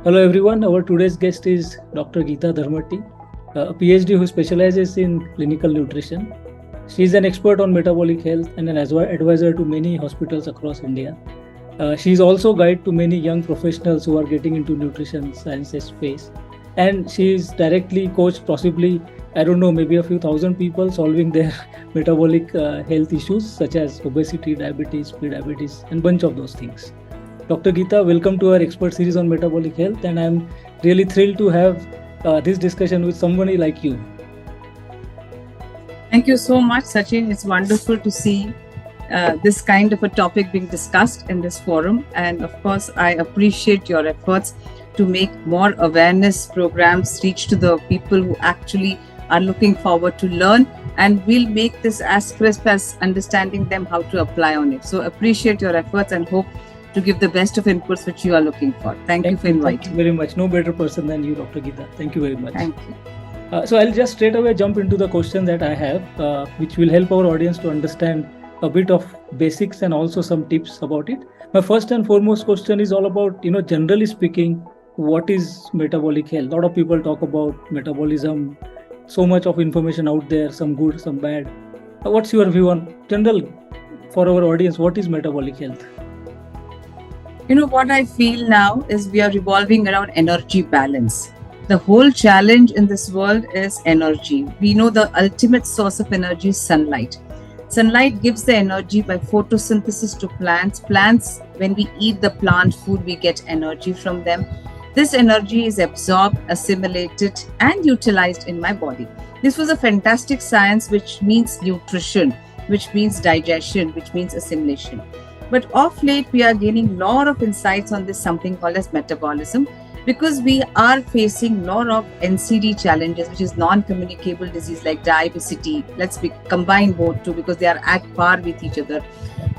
Hello everyone, our today's guest is Dr. Geeta Dharmatti, a PhD who specializes in clinical nutrition. She is an expert on metabolic health and an advisor to many hospitals across India. She is also a guide to many young professionals who are getting into nutrition sciences space. And she is directly coached possibly, I don't know, maybe a few thousand people solving their metabolic health issues such as obesity, diabetes, pre-diabetes, and bunch of those things. Dr. Geeta, welcome to our expert series on metabolic health, and I'm really thrilled to have this discussion with somebody like you. Thank you so much, Sachin. It's wonderful to see this kind of a topic being discussed in this forum. And of course, I appreciate your efforts to make more awareness programs reach to the people who actually are looking forward to learn. And we'll make this as crisp as understanding them how to apply on it. So appreciate your efforts and hope to give the best of inputs which you are looking for. Thank you for inviting. Thank you very much. No better person than you, Dr. Geeta. Thank you very much. Thank you. So I'll just straight away jump into the question that I have, which will help our audience to understand a bit of basics and also some tips about it. My first and foremost question is all about, generally speaking, what is metabolic health? A lot of people talk about metabolism, so much of information out there, some good, some bad. What's your view on general for our audience? What is metabolic health? What I feel now is we are revolving around energy balance. The whole challenge in this world is energy. We know the ultimate source of energy is sunlight. Sunlight gives the energy by photosynthesis to plants. Plants, when we eat the plant food, we get energy from them. This energy is absorbed, assimilated, and utilized in my body. This was a fantastic science, which means nutrition, which means digestion, which means assimilation. But of late, we are gaining a lot of insights on this, something called as metabolism, because we are facing a lot of NCD challenges, which is non-communicable disease like diabetes. Let's combine both two because they are at par with each other.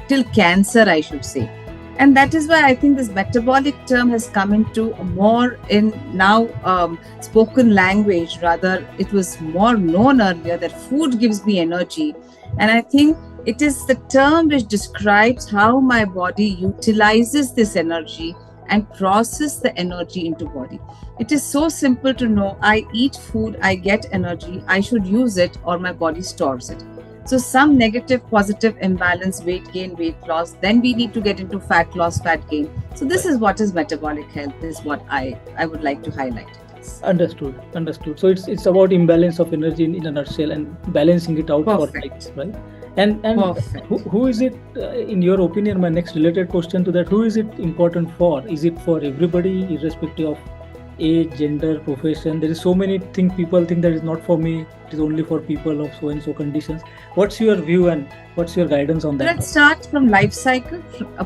Till cancer, I should say. And that is why I think this metabolic term has come into more in now spoken language. Rather, it was more known earlier that food gives me energy. And I think it is the term which describes how my body utilizes this energy and process the energy into body. It is so simple to know I eat food, I get energy, I should use it or my body stores it. So some negative, positive imbalance, weight gain, weight loss, then we need to get into fat loss, fat gain. So this is what is metabolic health, is what I would like to highlight. Understood. So it's about imbalance of energy in a nutshell and balancing it out. Perfect. For life, right? And who is it, in your opinion, my next related question to that, who is it important for? Is it for everybody, irrespective of age, gender, profession? There is so many things people think that is not for me, it is only for people of so and so conditions. What's your view and what's your guidance on that? Let's start from life cycle. A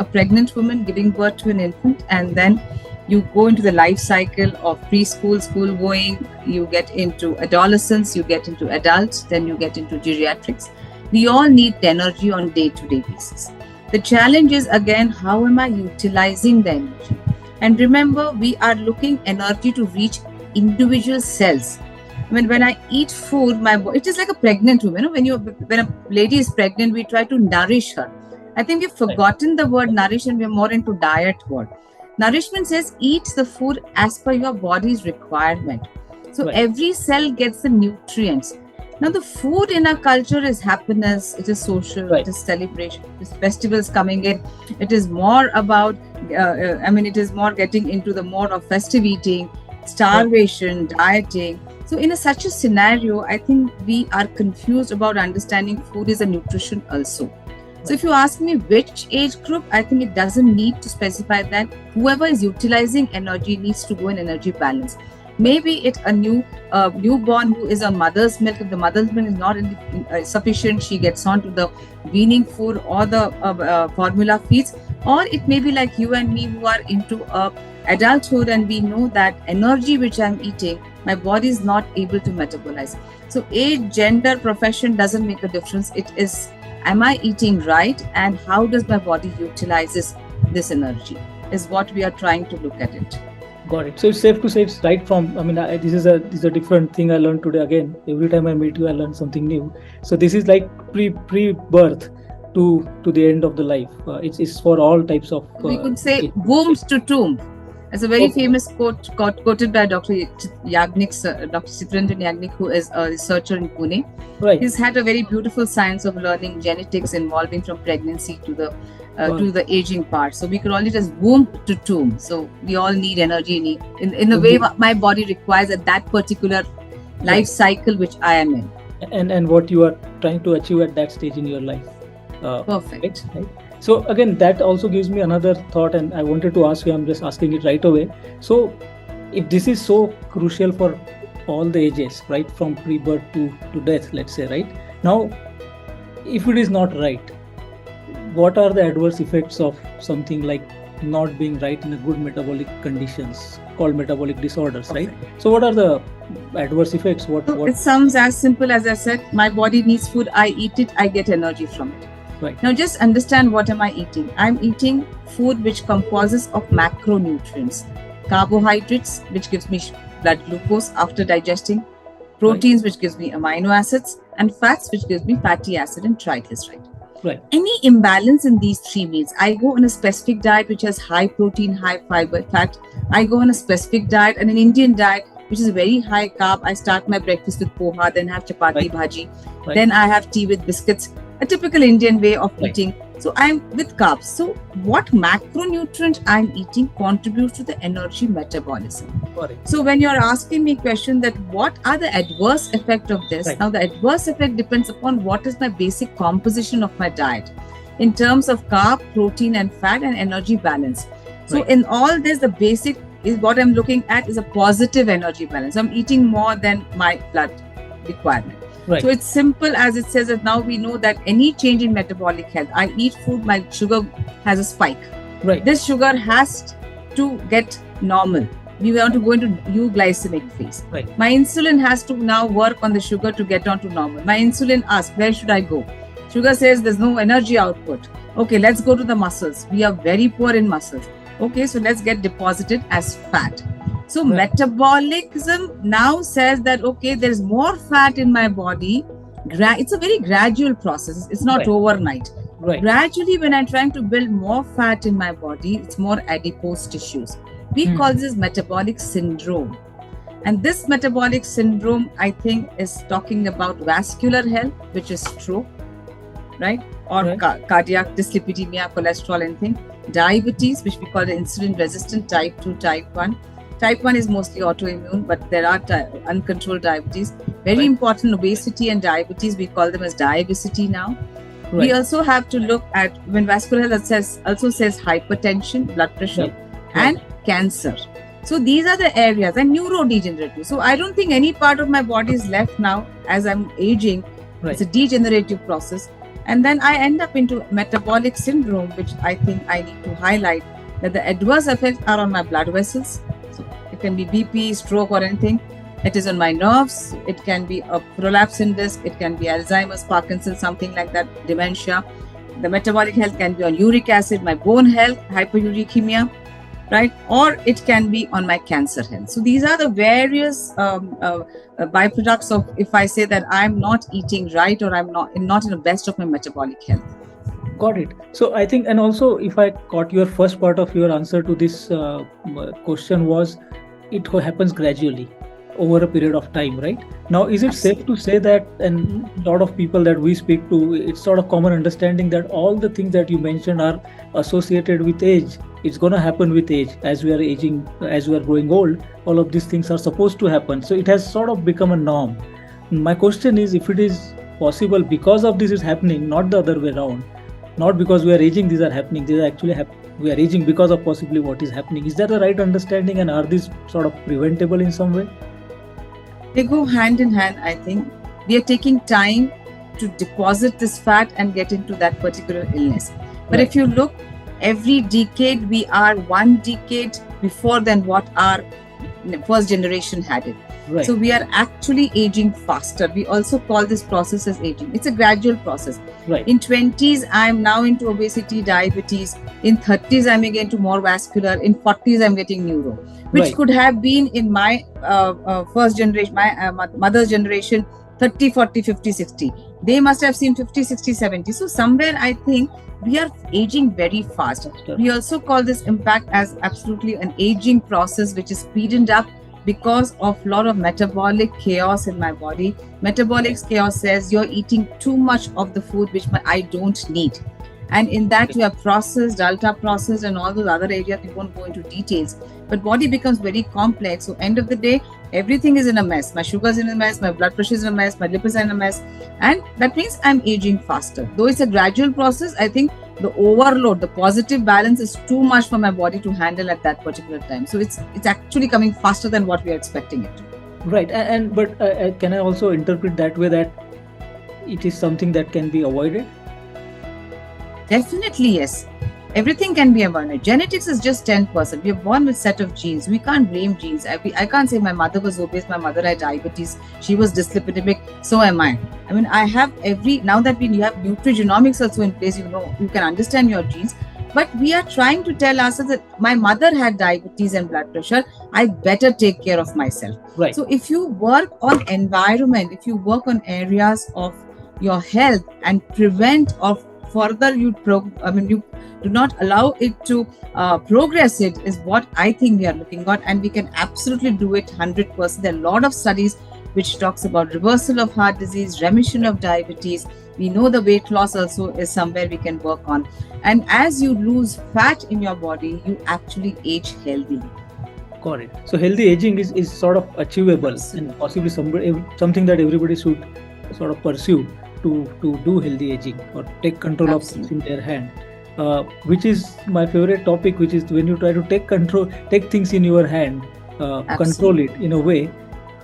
pregnant woman giving birth to an infant, and then you go into the life cycle of preschool, school going, you get into adolescence, you get into adults, then you get into geriatrics. We all need energy on day-to-day basis. The challenge is again, how am I utilizing the energy? And remember, we are looking energy to reach individual cells. When I eat food, my body, it is like a pregnant woman. When a lady is pregnant, we try to nourish her. I think we've forgotten the word nourish and we're more into diet word. Nourishment says eat the food as per your body's requirement. So every cell gets the nutrients. Now the food in our culture is happiness, it is social, it is celebration, it is festivals coming in. It is more about, it is more getting into the mode of festive eating, starvation, dieting. So in such a scenario, I think we are confused about understanding food is a nutrition also. So if you ask me which age group, I think it doesn't need to specify that. Whoever is utilizing energy needs to go in energy balance. Maybe it's a newborn who is on mother's milk. If the mother's milk is not sufficient, she gets on to the weaning food or the formula feeds. Or it may be like you and me who are into adulthood and we know that energy which I'm eating, my body is not able to metabolize. So age, gender, profession doesn't make a difference. It is, am I eating right and how does my body utilizes this energy is what we are trying to look at it. Got it. So it's safe to say it's right from, this is a different thing I learned today again. Every time I meet you, I learn something new. So this is like pre-birth. to the end of the life. It's for all types of. We could say womb to tomb. It's a very famous quote quoted by Dr. Yagnik, Dr. Chitranjan Yagnik, who is a researcher in Pune. Right. He's had a very beautiful science of learning genetics involving from pregnancy to the aging part. So we could call it as womb to tomb. So we all need energy in the way my body requires at that particular life cycle which I am in. And what you are trying to achieve at that stage in your life. Perfect. Right? So again, that also gives me another thought, and I wanted to ask you, I'm just asking it right away. So if this is so crucial for all the ages, right, from pre-birth to death, let's say, right? Now, if it is not right, what are the adverse effects of something like not being right in a good metabolic conditions called metabolic disorders, right? So what are the adverse effects? What It sounds as simple as I said, my body needs food, I eat it, I get energy from it. Right. Now just understand, what am I eating? I'm eating food which composes of macronutrients, carbohydrates, which gives me blood glucose after digesting, proteins, which gives me amino acids, and fats, which gives me fatty acid and triglyceride. Right. Any imbalance in these three meals, I go on a specific diet which has high protein, high fiber, fat. I go on a specific diet, and an Indian diet which is very high carb. I start my breakfast with poha, then have chapati, bhaji, then I have tea with biscuits. A typical Indian way of eating. So I'm with carbs. So what macronutrient I'm eating contributes to the energy metabolism. So when you're asking me question that what are the adverse effect of this? Now the adverse effect depends upon what is my basic composition of my diet in terms of carb, protein and fat and energy balance. So in all this, the basic is what I'm looking at is a positive energy balance. I'm eating more than my blood requirement. So it's simple as it says that now we know that any change in metabolic health, I eat food, my sugar has a spike. This sugar has to get normal. We want to go into euglycemic phase. My insulin has to now work on the sugar to get on to normal. My insulin asks, where should I go? Sugar says there's no energy output. Okay, let's go to the muscles. We are very poor in muscles. Okay, so let's get deposited as fat. So metabolism now says that, okay, there's more fat in my body. It's a very gradual process. It's not overnight. Gradually, when I'm trying to build more fat in my body, it's more adipose tissues. We call this metabolic syndrome. And this metabolic syndrome, I think, is talking about vascular health, which is stroke, right? Or cardiac dyslipidemia, cholesterol, anything. Diabetes, which we call the insulin resistant type 2, type 1. Type 1 is mostly autoimmune, but there are uncontrolled diabetes. Very important, obesity and diabetes, we call them as diabesity now. We also have to look at, when vascular health also says hypertension, blood pressure, and cancer. So these are the areas, and neurodegenerative. So I don't think any part of my body is left now as I'm aging. It's a degenerative process. And then I end up into metabolic syndrome, which I think I need to highlight, that the adverse effects are on my blood vessels. It can be BP, stroke or anything. It is on my nerves. It can be a prolapse in disc. It can be Alzheimer's, Parkinson's, something like that, dementia. The metabolic health can be on uric acid, my bone health, hyperuricemia, right? Or it can be on my cancer health. So these are the various byproducts of if I say that I'm not eating right or I'm not in the best of my metabolic health. Got it. So I think, and also if I caught your first part of your answer to this question was, it happens gradually over a period of time, right? Now, is it safe to say that, and a lot of people that we speak to, it's sort of common understanding that all the things that you mentioned are associated with age. It's going to happen with age. As we are aging, as we are growing old, all of these things are supposed to happen. So it has sort of become a norm. My question is, if it is possible because of this is happening, not the other way around, not because we are aging, these are happening, these are actually we are aging because of possibly what is happening. Is that the right understanding, and are these sort of preventable in some way? They go hand in hand, I think. We are taking time to deposit this fat and get into that particular illness. But if you look, every decade we are one decade before than what our first generation had it. So we are actually aging faster. We also call this process as aging. It's a gradual process. In 20s, I'm now into obesity, diabetes. In 30s, I'm getting into more vascular. In 40s, I'm getting neuro, which could have been in my first generation, my mother's generation, 30, 40, 50, 60. They must have seen 50, 60, 70. So somewhere I think we are aging very fast. Sure. We also call this impact as absolutely an aging process, which is speeded up because of a lot of metabolic chaos in my body. Metabolic chaos says you're eating too much of the food which I don't need. And in that you have processed, ultra processed, and all those other areas. We won't go into details. But body becomes very complex. So end of the day, everything is in a mess. My sugar is in a mess, my blood pressure is in a mess, my lipids are in a mess. And that means I'm aging faster. Though it's a gradual process, I think the overload, the positive balance is too much for my body to handle at that particular time. So it's actually coming faster than what we are expecting it to. Right. But can I also interpret that way that it is something that can be avoided? Definitely, yes. Everything can be avoided. Genetics is just 10%. We are born with a set of genes. We can't blame genes. I can't say my mother was obese, my mother had diabetes, she was dyslipidemic, so am I. I mean, I have now that you have nutrigenomics also in place, you can understand your genes. But we are trying to tell ourselves that my mother had diabetes and blood pressure, I better take care of myself. Right. So if you work on environment, if you work on areas of your health and prevent or further you do not allow it to progress, it is what I think we are looking at, and we can absolutely do it 100%. There are a lot of studies which talks about reversal of heart disease, remission of diabetes. We know the weight loss also is somewhere we can work on. And as you lose fat in your body, you actually age healthy. Got it. So healthy aging is sort of achievable and possibly something that everybody should sort of pursue to do healthy aging or take control of things in their hand. Which is my favorite topic, which is when you try to take things in your hand, control it in a way.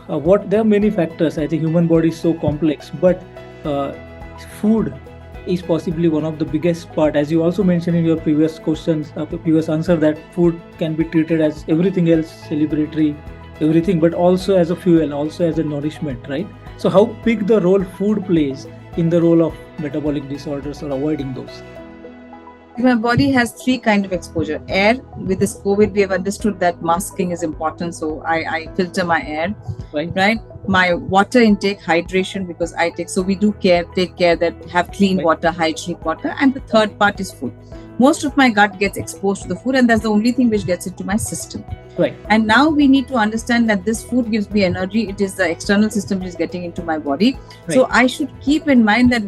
There are many factors. I think human body is so complex, but food is possibly one of the biggest part. As you also mentioned in your previous answer, that food can be treated as everything else, celebratory, everything, but also as a fuel, also as a nourishment, right? So how big the role food plays in the role of metabolic disorders or avoiding those? My body has 3 kinds of exposure. Air, with this COVID, we have understood that masking is important. So I filter my air, right? My water intake, hydration, because I take, so we do take care that have clean water, hygienic water. And the third part is food. Most of my gut gets exposed to the food, and that's the only thing which gets into my system. Right. And now we need to understand that this food gives me energy. It is the external system which is getting into my body. Right. So I should keep in mind that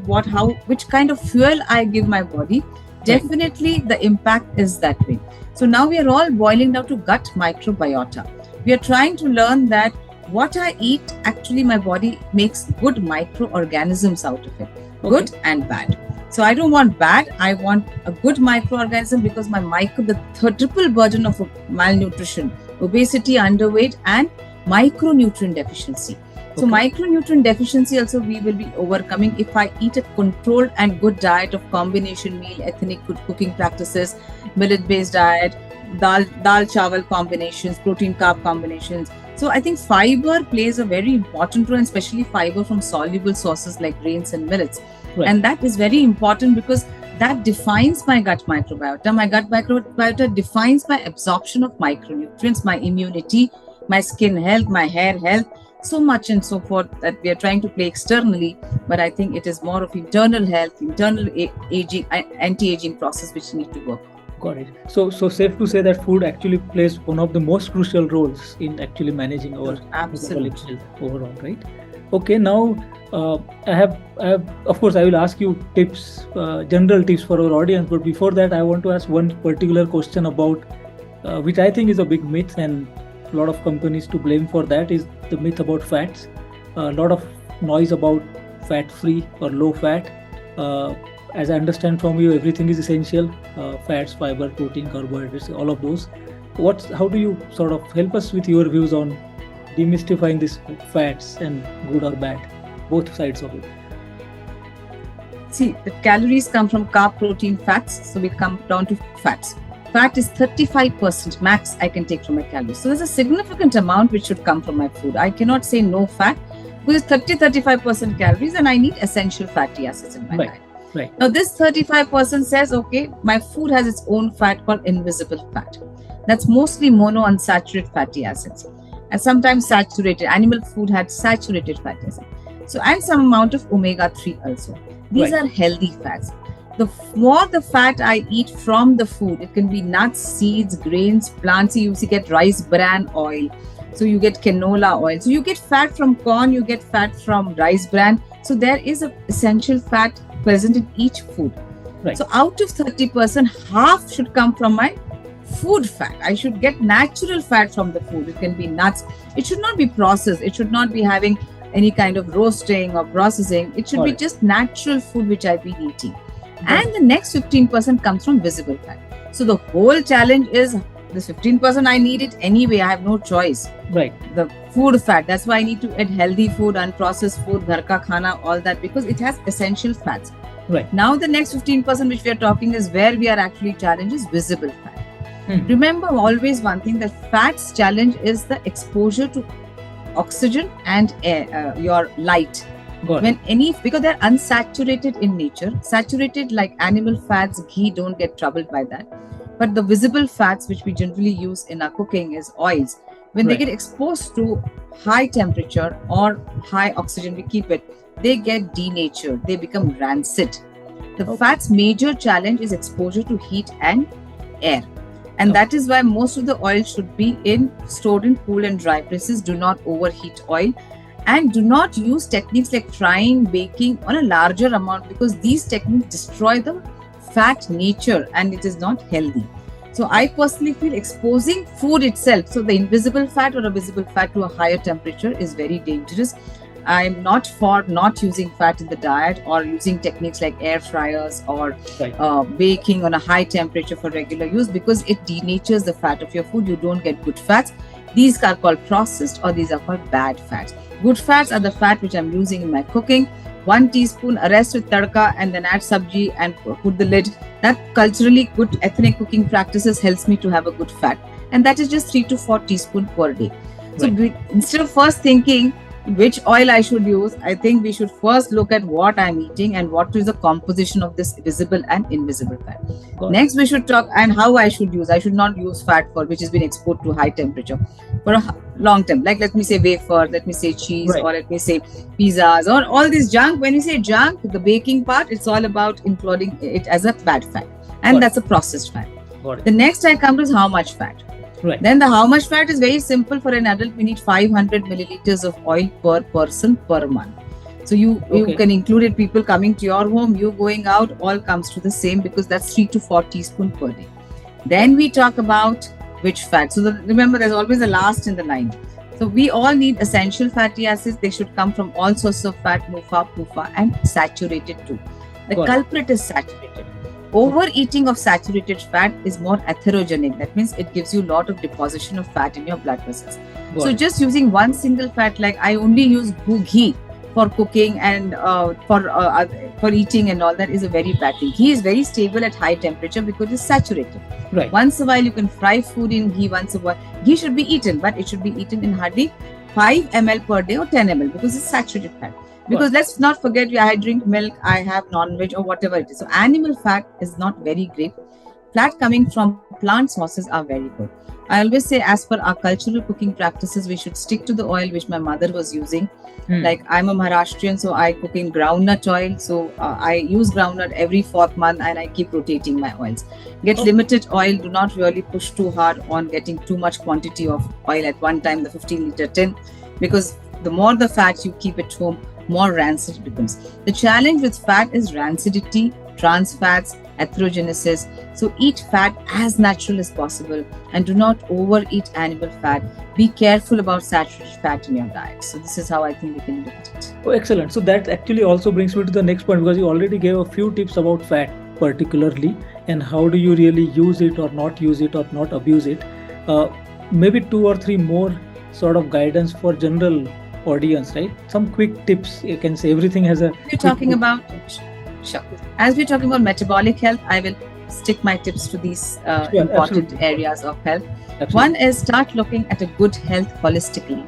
which kind of fuel I give my body. Definitely the impact is that way. So now we are all boiling down to gut microbiota. We are trying to learn that what I eat, actually my body makes good microorganisms out of it, good and bad. So I don't want bad, I want a good microorganism, because the triple burden of malnutrition, obesity, underweight, and micronutrient deficiency. So micronutrient deficiency also we will be overcoming if I eat a controlled and good diet of combination meal, ethnic good cooking practices, millet-based diet, dal chawal combinations, protein carb combinations. So I think fiber plays a very important role, and especially fiber from soluble sources like grains and millets. Right. And that is very important because that defines my gut microbiota. My gut microbiota defines my absorption of micronutrients, my immunity, my skin health, my hair health, so much and so forth that we are trying to play externally. But I think it is more of internal health, internal aging, anti-aging process which need to work. Got it. So safe to say that food actually plays one of the most crucial roles in actually managing our metabolic health overall, right? Okay, now I have of course I will ask you tips, general tips for our audience, but before that I want to ask one particular question about which I think is a big myth, and a lot of companies to blame for that is the myth about fats. A lot of noise about fat free or low fat. As I understand from you, everything is essential, fats, fiber, protein, carbohydrates, all of those. How do you sort of help us with your views on demystifying these fats and good or bad, both sides of it? See, the calories come from carb, protein, fats. So we come down to fats. Fat is 35% max I can take from my calories. So there's a significant amount which should come from my food. I cannot say no fat because 30-35% calories, and I need essential fatty acids in my diet. Right. Now this 35% says, okay, my food has its own fat called invisible fat. That's mostly monounsaturated fatty acids, and sometimes saturated. Animal food had saturated fatty acids. So, and some amount of omega-3 also. These Right. are healthy fats. The more the fat I eat from the food, it can be nuts, seeds, grains, plants. You get rice bran oil. So you get canola oil. So you get fat from corn, you get fat from rice bran. So there is an essential fat present in each food. Right. So out of 30%, half should come from my food fat. I should get natural fat from the food. It can be nuts. It should not be processed. It should not be having any kind of roasting or processing. It should be Alright. just natural food which I've been eating. Right. And the next 15% comes from visible fat. So the whole challenge is this 15% I need it anyway. I have no choice. Right. The food fat. That's why I need to add healthy food, unprocessed food, ghar ka khana, all that, because it has essential fats. Right. Now the next 15% which we are talking is where we are actually challenged is visible fat. Remember always one thing, that fat's challenge is the exposure to oxygen and air, your light. Got it. When any, because they're unsaturated in nature, saturated like animal fats, ghee, don't get troubled by that. But the visible fats which we generally use in our cooking is oils. When they Right. get exposed to high temperature or high oxygen, we keep it, they get denatured, they become rancid. The Okay. fat's major challenge is exposure to heat and air. And Okay. that is why most of the oil should be stored in cool and dry places. Do not overheat oil, and do not use techniques like frying, baking on a larger amount, because these techniques destroy the fat nature and it is not healthy. So I personally feel exposing food itself, so the invisible fat or a visible fat to a higher temperature, is very dangerous. I'm not for not using fat in the diet or using techniques like air fryers or Right. baking on a high temperature for regular use, because it denatures the fat of your food. You don't get good fats. These are called processed, or these are called bad fats. Good fats are the fat which I'm using in my cooking. 1 teaspoon, arrest with tadka, and then add sabji and put the lid. That culturally good ethnic cooking practices helps me to have a good fat. And that is just 3 to 4 teaspoons per day. So Right. instead of first thinking which oil I should use, I think we should first look at what I'm eating and what is the composition of this visible and invisible fat. Got it. Next, we should talk and how I should use. I should not use fat for which has been exposed to high temperature for a long time. Like let me say wafer, let me say cheese, Right. or let me say pizzas, or all this junk. When you say junk, the baking part, it's all about including it as a bad fat, and Got it. that's a processed fat. Got it. The next I come to is how much fat. Right. Then the how much fat is very simple. For an adult, we need 500 milliliters of oil per person per month. So you Okay. can include it. People coming to your home, you going out, all comes to the same, because that's 3 to 4 teaspoons per day. Then we talk about which fat. So remember, there's always a last in the line. So we all need essential fatty acids. They should come from all sorts of fat, MUFA, PUFA, and saturated too. The Got it. culprit is saturated. Overeating of saturated fat is more atherogenic. That means it gives you a lot of deposition of fat in your blood vessels. Got So it. just using one single fat, like I only use ghee for cooking and for eating and all, that is a very bad thing. Ghee is very stable at high temperature because it's saturated. Right. Once a while you can fry food in ghee once a while. Ghee should be eaten, but it should be eaten in hardly 5 ml per day or 10 ml, because it's saturated fat. Because let's not forget, I drink milk, I have non-veg or whatever it is. So animal fat is not very great. Fat coming from plant sources are very good. I always say, as per our cultural cooking practices, we should stick to the oil which my mother was using. Like I'm a Maharashtrian, so I cook in groundnut oil. So I use groundnut every 4th month, and I keep rotating my oils. Get limited oil. Do not really push too hard on getting too much quantity of oil at one time, the 15-liter tin, because the more the fat you keep at home, more rancid it becomes. The challenge with fat is rancidity, trans fats, atherogenesis. So eat fat as natural as possible, and do not overeat animal fat. Be careful about saturated fat in your diet. So this is how I think we can look at it. Oh, excellent. So that actually also brings me to the next point, because you already gave a few tips about fat particularly, and how do you really use it or not use it or not abuse it. Maybe 2 or 3 more sort of guidance for general audience, right? Some quick tips. You can say everything has a. We're talking about, sure. As we're talking about metabolic health, I will stick my tips to these important absolutely. areas of health. Absolutely. One is start looking at a good health holistically.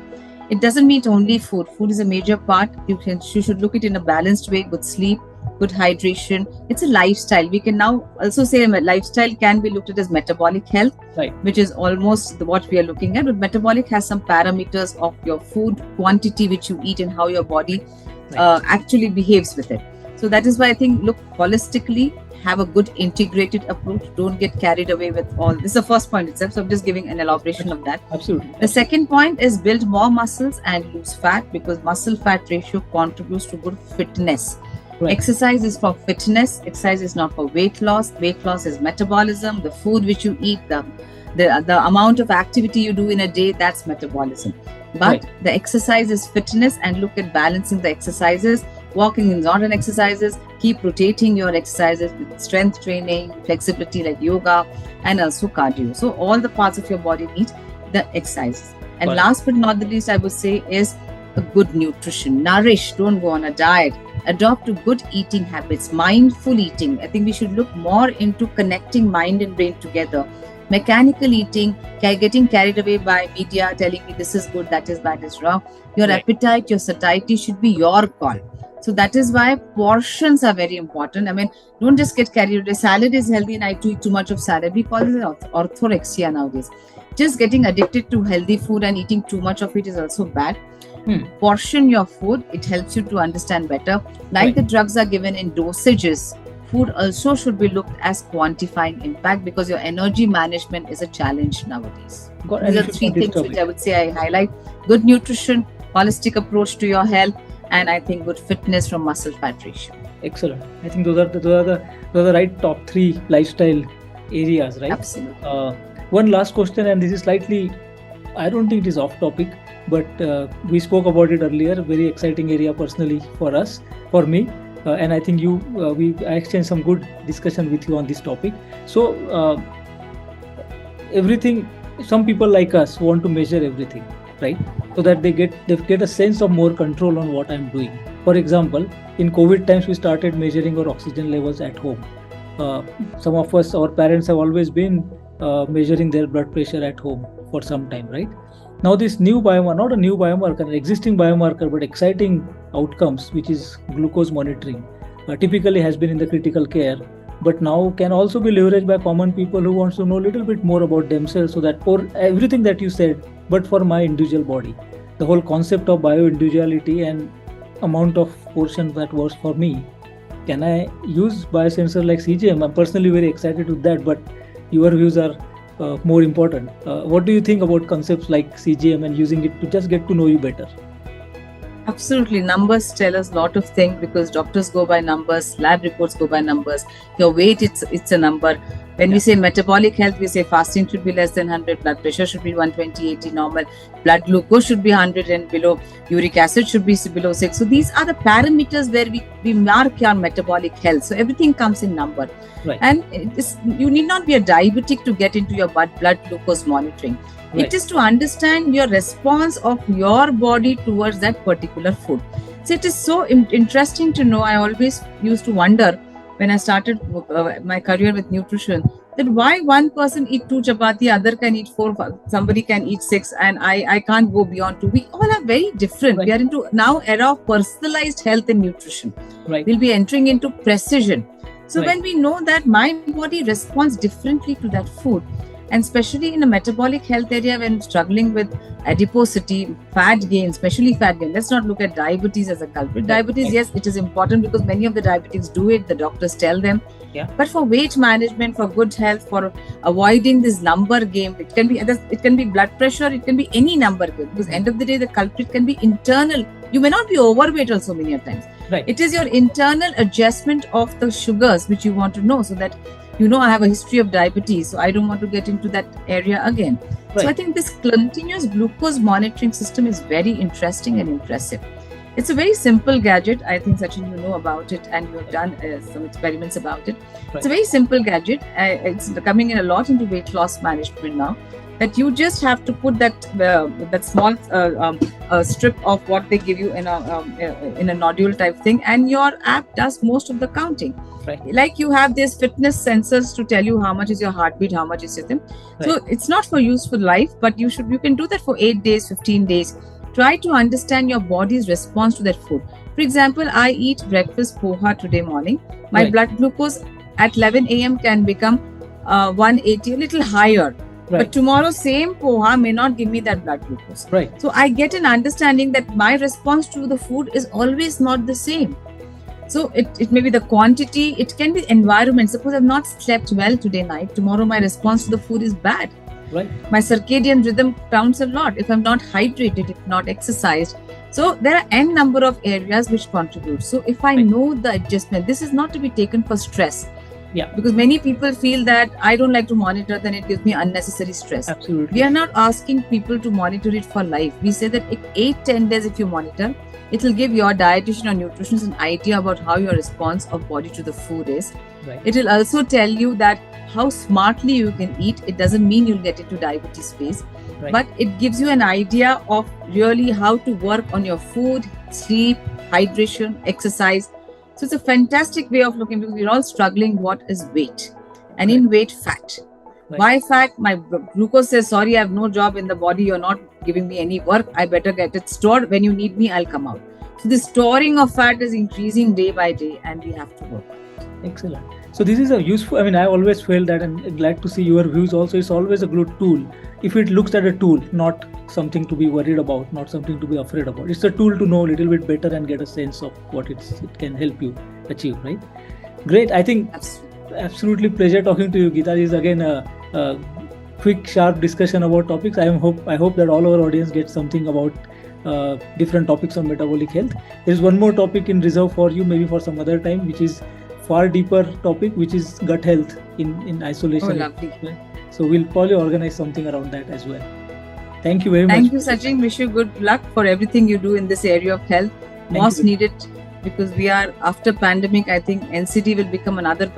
It doesn't mean only food. Food is a major part. You should look at it in a balanced way. Good sleep, good hydration. It's a lifestyle. We can now also say lifestyle can be looked at as metabolic health, Right. which is almost what we are looking at. But metabolic has some parameters of your food quantity which you eat and how your body actually behaves with it. So that is why I think, look holistically, have a good integrated approach. Don't get carried away with all. This is the first point itself. So I'm just giving an elaboration of that. Absolutely. The second point is build more muscles and lose fat, because muscle fat ratio contributes to good fitness. Right. Exercise is for fitness. Exercise is not for weight loss. Weight loss is metabolism. The food which you eat, the amount of activity you do in a day, that's metabolism. But right. The exercise is fitness, and look at balancing the exercises. Walking is not an exercises. Keep rotating your exercises with strength training, flexibility like yoga, and also cardio. So all the parts of your body need the exercises. And last but not the least, I would say is a good nutrition. Nourish. Don't go on a diet. Adopt to good eating habits. Mindful eating. I think we should look more into connecting mind and brain together. Mechanical eating, getting carried away by media telling me this is good, that is bad, is wrong. Your right. Appetite, your satiety should be your call. So that is why portions are very important. I mean, don't just get carried away. Salad is healthy and I eat too much of salad. We call it orthorexia nowadays. Just getting addicted to healthy food and eating too much of it is also bad. Portion your food. It helps you to understand better. Like right. The drugs are given in dosages, food also should be looked as quantifying impact, because your energy management is a challenge nowadays. These are three things which I would say I highlight. Good nutrition, holistic approach to your health, and I think good fitness from muscle fat ratio. Excellent. I think those are the right top 3 lifestyle areas, right? Absolutely. One last question, and this is slightly, I don't think it is off topic, but we spoke about it earlier. Very exciting area personally for us, for me. And I think I exchanged some good discussion with you on this topic. So everything, some people like us want to measure everything, right? So that they get a sense of more control on what I'm doing. For example, in COVID times, we started measuring our oxygen levels at home. Some of us, our parents have always been measuring their blood pressure at home for some time, right? Now this new biomarker, not a new biomarker, an existing biomarker, but exciting outcomes, which is glucose monitoring, typically has been in the critical care, but now can also be leveraged by common people who wants to know a little bit more about themselves, so that for everything that you said, but for my individual body, the whole concept of bio-individuality and amount of portion that works for me, can I use biosensor like CGM? I'm personally very excited with that, but your views are more important. What do you think about concepts like CGM and using it to just get to know you better? Absolutely. Numbers tell us a lot of things, because doctors go by numbers, lab reports go by numbers. Your weight, it's a number. When we say metabolic health, we say fasting should be less than 100, blood pressure should be 120, 80 normal, blood glucose should be 100 and below, uric acid should be below 6. So these are the parameters where we mark your metabolic health. So everything comes in number. Right. And you need not be a diabetic to get into your blood glucose monitoring. Right. It is to understand your response of your body towards that particular food. So it is so interesting to know. I always used to wonder when I started my career with nutrition, that why one person eat 2 chapati, other can eat 4, somebody can eat 6, and I can't go beyond 2. We all are very different. Right. We are into now era of personalized health and nutrition. Right. We'll be entering into precision. So when we know that my body responds differently to that food, and especially in a metabolic health area, when struggling with adiposity, fat gain, especially fat gain, let's not look at diabetes as a culprit. Diabetes, yes, it is important because many of the diabetics do it, the doctors tell them. Yeah. But for weight management, for good health, for avoiding this number game, it can be blood pressure, it can be any number game, because end of the day, the culprit can be internal. You may not be overweight also many times. Right. It is your internal adjustment of the sugars which you want to know, so that I have a history of diabetes, so I don't want to get into that area again. Right. So I think this continuous glucose monitoring system is very interesting and impressive. It's a very simple gadget. I think, Sachin, you know about it, and you have done some experiments about it. Right. It's a very simple gadget. It's coming in a lot into weight loss management now, that you just have to put that small strip of what they give you in a nodule type thing, and your app does most of the counting. Right. Like you have these fitness sensors to tell you how much is your heartbeat, how much is your thing. Right. So it's not for useful life, but you can do that for 8 days, 15 days. Try to understand your body's response to that food. For example, I eat breakfast poha today morning. My blood glucose at 11 a.m. can become 180, a little higher. But tomorrow, same poha may not give me that blood glucose. Right. So I get an understanding that my response to the food is always not the same. So it may be the quantity, it can be environment. Suppose I've not slept well today night, tomorrow my response to the food is bad. Right. My circadian rhythm counts a lot if I'm not hydrated, if not exercised. So there are n number of areas which contribute. So if I know the adjustment, this is not to be taken for stress. Yeah. Because many people feel that I don't like to monitor, then it gives me unnecessary stress. Absolutely. We are not asking people to monitor it for life. We say that 8-10 days if you monitor, it will give your dietitian or nutritionist an idea about how your response of body to the food is. Right. It will also tell you that how smartly you can eat. It doesn't mean you'll get into diabetes space, but it gives you an idea of really how to work on your food, sleep, hydration, exercise. So it's a fantastic way of looking, because we're all struggling what is weight, and in weight, fat. Why fat? My glucose says, sorry, I have no job in the body. You're not giving me any work. I better get it stored. When you need me, I'll come out. So the storing of fat is increasing day by day, and we have to work. Excellent. So this is a useful, I always felt that, and glad to see your views also. It's always a good tool. If it looks at a tool, not something to be worried about, not something to be afraid about. It's a tool to know a little bit better and get a sense of what it can help you achieve, right? Great. I think absolutely pleasure talking to you, Geeta. This is again a quick, sharp discussion about topics. I hope that all our audience gets something about different topics on metabolic health. There is one more topic in reserve for you, maybe for some other time, which is far deeper topic, which is gut health in isolation. Oh, lovely. So we'll probably organize something around that as well. Thank you very much. Thank you, Sachin. Wish you good luck for everything you do in this area of health. Most needed, because we are after pandemic. I think NCD will become another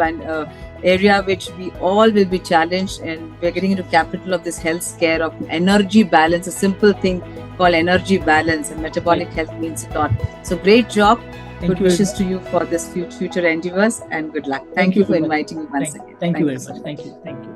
area which we all will be challenged, and we're getting into capital of this health scare of energy balance, a simple thing called energy balance, and metabolic health means a lot. So great job. Good wishes to you for this future endeavors, and good luck. Thank you for inviting me once again. Thank you very much. Thank you.